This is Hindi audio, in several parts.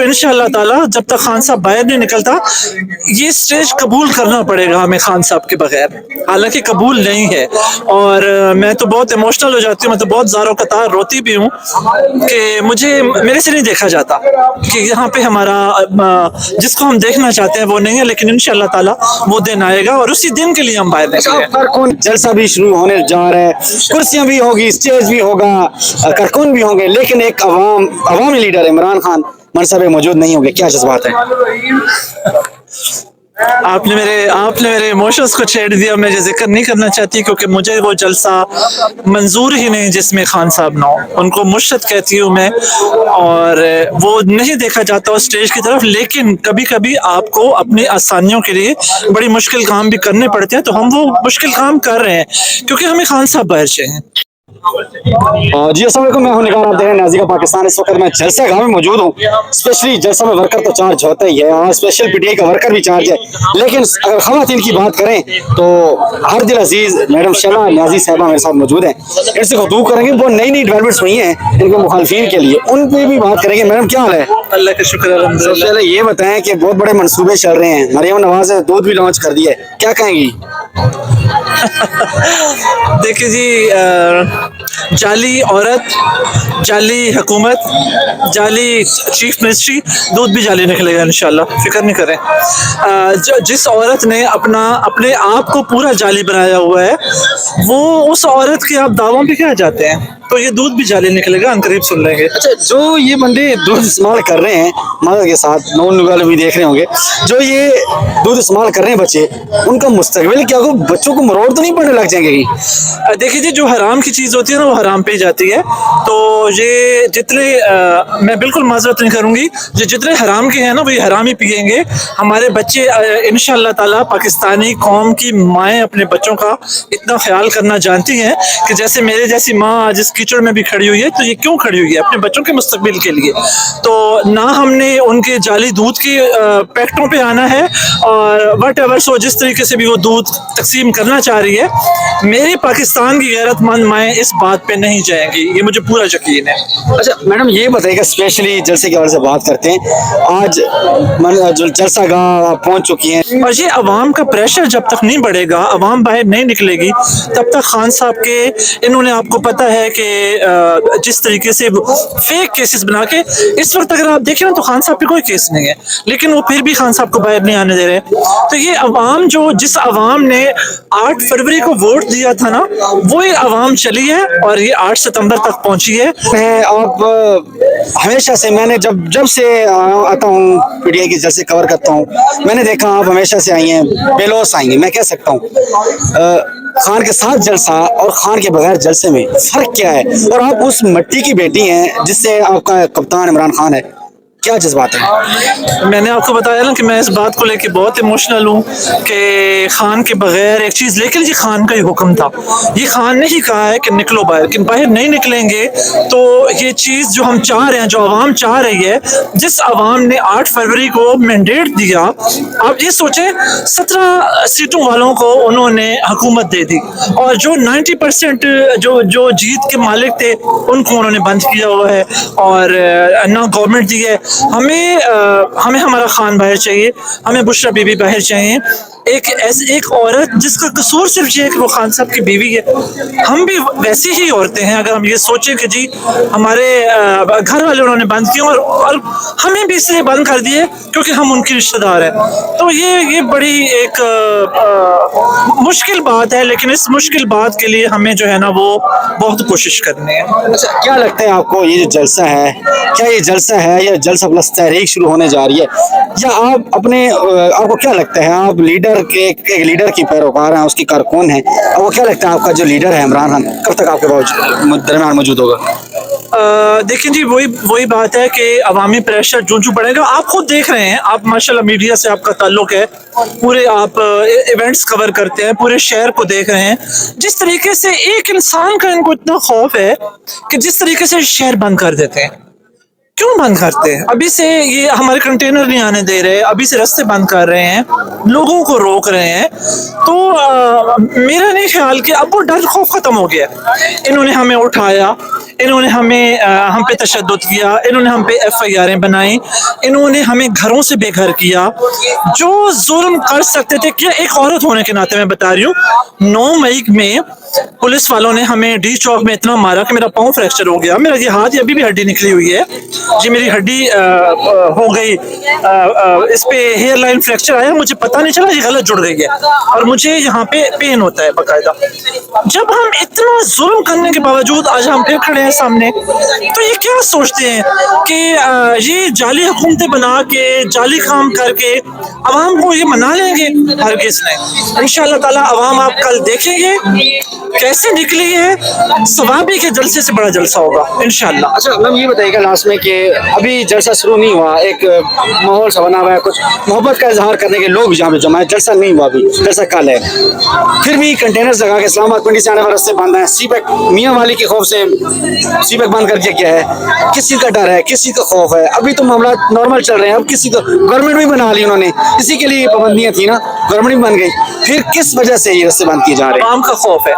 तो इंशाअल्लाह ताला जब तक खान साहब बाहर नहीं निकलता, ये स्टेज कबूल करना पड़ेगा हमें खान साहब के बगैर, हालांकि कबूल नहीं है। और मैं तो बहुत इमोशनल हो जाती हूँ, मैं तो बहुत ज़ारो कतार रोती भी हूँ कि मुझे मेरे से नहीं देखा जाता कि यहाँ पे हमारा जिसको हम देखना चाहते हैं वो नहीं है, लेकिन इंशाअल्लाह ताला वो दिन आएगा और उसी दिन के लिए हम बाहर निकले। कारकुन जलसा भी शुरू होने जा रहा है, कुर्सियां भी होगी, स्टेज भी होगा, कारकुन भी होंगे, लेकिन एक अवामी लीडर इमरान खान मनसब मौजूद नहीं होंगे। क्या जज्बात है? आपने मेरे इमोशंस को छेड़ दिया। मैं ये जिक्र नहीं करना चाहती क्योंकि मुझे वो जलसा मंजूर ही नहीं जिसमें खान साहब ना हो। उनको मुर्शद कहती हूँ मैं, और वो नहीं देखा जाता उस स्टेज की तरफ। लेकिन कभी कभी आपको अपनी आसानियों के लिए बड़ी मुश्किल काम भी करने पड़ते हैं, तो हम वो मुश्किल काम कर रहे हैं क्योंकि हमें खान साहब बाहर चाहिए। जी अस्सलाम वालेकुम, मैं हूं निगार, आप देख रहे हैं नाज़िका पाकिस्तान। इस वक्त मैं जलसा गांव में मौजूद हूं। स्पेशली जलसा में वर्कर तो चार्ज होता ही है और स्पेशल पीटीआई का वर्कर भी चार्ज है, लेकिन अगर खवातीन की बात करें तो हर दिल अजीज मैडम शमा न्याजी साहबा मेरे साथ मौजूद हैं। इनसे गुफ्तगू करेंगे, वो नई नई डेवलपमेंट्स हुई हैं इनके मुखालफिन के लिए, उन पर भी बात करेंगे। मैडम क्या हाल है? अल्लाह का शुक्र अल्हम्दुलिल्लाह। सबसे पहले ये बताएं कि बहुत बड़े मंसूबे चल रहे हैं, मरियम नवाज ने दूध भी लॉन्च कर दिया है, क्या कहेंगी? देखिए जी, जाली औरत, जाली हुकूमत, जाली चीफ मिनिस्ट्री, दूध भी जाली निकलेगा इंशाल्लाह, फिक्र नहीं करें। जिस औरत ने अपने आप को पूरा जाली बनाया हुआ है, वो उस औरत के आप दावों पे क्या जाते हैं? तो ये दूध भी जाली निकलेगा, अंकरीब सुन लेंगे। अच्छा, जो ये बंदे दूध इस्तेमाल कर रहे हैं मदद के साथ, नॉन वाले भी देख रहे होंगे, जो ये दूध इस्तेमाल कर रहे हैं बच्चे, उनका मुस्तकबिल क्या हो? बच्चों को मरोड़ तो नहीं पड़ने लग जाएंगे? देखिए जी, जो हराम की चीज़ होती है ना वो हराम पे ही जाती है। तो ये जितने मैं बिल्कुल माजरत नहीं करूँगी, जो जितने हराम के हैं ना वो ये हराम ही पियेंगे। हमारे बच्चे इंशाअल्लाह ताला, पाकिस्तानी कौम की माएँ अपने बच्चों का इतना ख्याल करना जानती हैं कि जैसे मेरे जैसी माँ आज इस कीचड़ में भी खड़ी हुई है, तो ये क्यों खड़ी हुई है? अपने बच्चों के मुस्तकबिल के लिए। तो ना हमने उनके जाली दूध की पैकेटों पे आना है, और वट एवर सो जिस तरीके से भी वो दूध तकसीम करना चाह रही है, मेरी पाकिस्तान की गैरतमंद माएँ इस बात पे नहीं जाएंगी, ये मुझे पूरा यकीन है। अच्छा मैडम, ये बताइएगा, स्पेशली जलसे के हवाले से बात करते हैं, आज जलसा गाह पहुंच चुकी हैं, और ये अवाम का प्रेशर जब तक नहीं बढ़ेगा, अवाम बाहर नहीं निकलेगी, तब तक खान साहब के, इन्होंने आपको पता है कि जिस तरीके से फेक केसेस बना के, इस वक्त अगर आप देखें ना तो खान साहब पे कोई केस नहीं है, लेकिन वो फिर भी खान साहब को बाहर नहीं आने दे रहे। तो ये अवाम, जिस अवाम ने 8 फरवरी को वोट दिया था ना, वो ये अवाम चली है और ये 8 सितंबर तक पहुंची है। आप हमेशा से, मैंने जब से आता हूँ पीटीआई के जलसे कवर करता हूँ, मैंने देखा आप हमेशा से आई हैं, बेलौस आई हैं, मैं कह सकता हूँ। खान के साथ जलसा और खान के बगैर जलसे में फर्क क्या है? और आप उस मिट्टी की बेटी हैं जिससे आपका कप्तान इमरान खान है, क्या जज्बात है? मैंने आपको बताया ना कि मैं इस बात को लेके बहुत इमोशनल हूँ कि खान के बगैर एक चीज़, लेकिन ये खान का ही हुक्म था, ये खान ने ही कहा है कि निकलो बाहर, कि बाहर नहीं निकलेंगे तो ये चीज़ जो हम चाह रहे हैं, जो आवाम चाह रही है, जिस आवाम ने 8 फरवरी को मैंडेट दिया, आप ये सोचें 17 सीटों वालों को उन्होंने हुकूमत दे दी, और जो 90% जो जीत के मालिक थे उनको उन्होंने बंद किया हुआ है, और ना गवर्नमेंट दी है। हमें हमारा खान बाहर चाहिए, हमें बुशरा बीबी बाहर चाहिए, एक औरत जिसका कसूर सिर्फ ये है कि वो खान साहब की बीवी है। हम भी वैसी ही औरतें हैं, अगर हम ये सोचें कि जी हमारे घर वाले उन्होंने बंद किए और हमें भी इसलिए बंद कर दिए क्योंकि हम उनके रिश्तेदार हैं, तो ये बड़ी एक मुश्किल बात है, लेकिन इस मुश्किल बात के लिए हमें जो है ना वो बहुत कोशिश करनी है। अच्छा, क्या लगता है आपको, ये जो जलसा है, क्या ये जलसा है या जलसा प्लस तहरीक शुरू होने जा रही है, या आप आपको क्या लगता है, आप लीडर के एक लीडर की पैरोकार हैं, उसकी कारकुन है, आपको क्या लगता है आपका जो लीडर है इमरान खान कब तक आपके दरमियान मौजूद होगा? देखिए जी, वही बात है कि अवामी प्रेशर जो बढ़ेगा, आप खुद देख रहे हैं, आप माशाल्लाह मीडिया से आपका ताल्लुक है, पूरे आप इवेंट्स कवर करते हैं, पूरे शहर को देख रहे हैं, जिस तरीके से एक इंसान का इनको इतना खौफ है कि जिस तरीके से शहर बंद कर देते हैं, क्यों बंद करते हैं? अभी से ये हमारे कंटेनर नहीं आने दे रहे, अभी से रास्ते बंद कर रहे हैं, लोगों को रोक रहे हैं। तो मेरा नहीं ख्याल कि अब वो डर खौफ खत्म हो गया। इन्होंने हमें उठाया, इन्होंने हमें हम पे तशद्दुद किया, इन्होंने हम पे FIR बनाई, इन्होंने हमें घरों से बेघर किया। जो जुल्म कर सकते थे, क्या एक औरत होने के नाते मैं बता रही हूँ, 9 मई में पुलिस वालों ने हमें डी चौक में इतना मारा कि मेरा पाँव फ्रैक्चर हो गया। मेरा ये हाथ, अभी भी हड्डी निकली हुई है, ये मेरी हड्डी हो गई, इस पे हेयर लाइन फ्रैक्चर आया, मुझे पता नहीं चला, ये गलत जुड़ गई है और मुझे यहाँ पे पेन होता है बाकायदा। जब हम इतना जुल्म करने के बावजूद आज हम फिर खड़े हैं सामने, तो ये क्या सोचते हैं कि ये जाली हुकूमतें बना के, जाली काम करके अवाम को ये मना लेंगे? हरगिज़ नहीं। इंशाअल्लाह ताला अवाम आप कल देखेंगे कैसे निकली है, सवाबी के जलसे से बड़ा जलसा होगा इंशाअल्लाह। अच्छा मैम, ये बताइएगा लास्ट में कि अभी जलसा शुरू नहीं हुआ, एक माहौल सा बना हुआ है, कुछ मोहब्बत का इजहार करने के लोग यहाँ पे जमा है, जलसा नहीं हुआ अभी, जलसा कल है, फिर भी कंटेनर्स लगा के इस्लामाबाद मंडी से आने वाले रास्ते बंद है, सीपैक मियाँ वाली के खौफ से सीपैक बंद कर दिया गया है। किस चीज़ का डर है, किस चीज़ का खौफ है? अभी तो मामला नॉर्मल चल रहे हैं, अब किसी को गवर्नमेंट भी बना ली उन्होंने, इसी के लिए पाबंदियाँ थी ना, गवर्नमेंट भी बन गई, फिर किस वजह से ये रास्ते बंद किए जा रहे हैं? आवाम का खौफ है,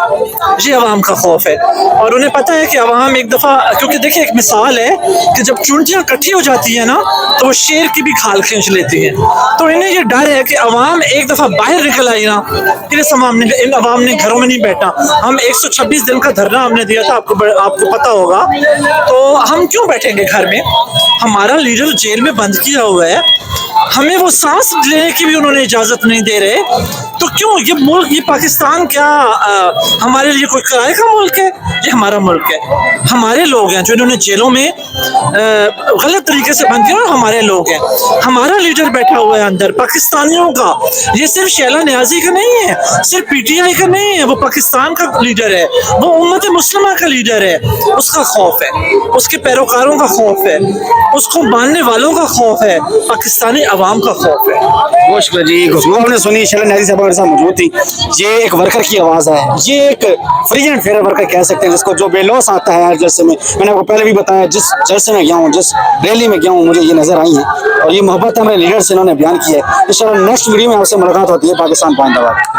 ये अवाम का खौफ है और उन्हें पता है कि अवाम एक दफ़ा, क्योंकि देखिए एक मिसाल है कि जब चूंटियाँ इकट्ठी हो जाती है ना तो वो शेर की भी खाल खींच लेती हैं। तो इन्हें ये डर है कि अवाम एक दफ़ा बाहर निकल आई ना, फिर इन अवाम ने घरों में नहीं बैठा। हम 126 दिन का धरना हमने दिया था, आपको पता होगा, तो हम क्यों बैठेंगे घर में? हमारा लीडर जेल में बंद किया हुआ है, हमें वो सांस लेने की भी उन्होंने इजाजत नहीं दे रहे, तो क्यों? ये मुल्क, ये पाकिस्तान क्या हमारे लिए कोई किराए का मुल्क है? ये हमारा मुल्क है, हमारे लोग हैं जो इन्होंने जेलों में गलत तरीके से बंद किया, हमारे लोग हैं, हमारा लीडर बैठा हुआ है अंदर, पाकिस्तानियों का। ये सिर्फ शैला न्याजी का नहीं है, सिर्फ PTI का नहीं है, वो पाकिस्तान का लीडर है, वो उम्मत मुस्लिमा का लीडर है। उसका खौफ है, उसके पैरोकारों का खौफ है, उसको मानने वालों का खौफ है, पाकिस्तानी अवाम का खौफ है। बहुत शुक्रिया जी, गुफ्तगू आपने सुनी, शैला न्याजी साहब हमारे साथ मौजूद थी। ये एक वर्कर की आवाज़ है, ये एक फ्री एंड फेयर वर्कर कह सकते हैं, जिसको जो बेलौस आता है हर जलसे में। मैंने आपको पहले भी बताया, जिस जलसे में गया हूँ, जिस रैली में गया हूँ, मुझे ये नज़र आई है और ये मोहब्बत हमारे लीडर से इन्होंने बयान की है। इंशाल्लाह नेक्स्ट वीडियो में आपसे मुलाकात होती है। पाकिस्तान जिंदाबाद।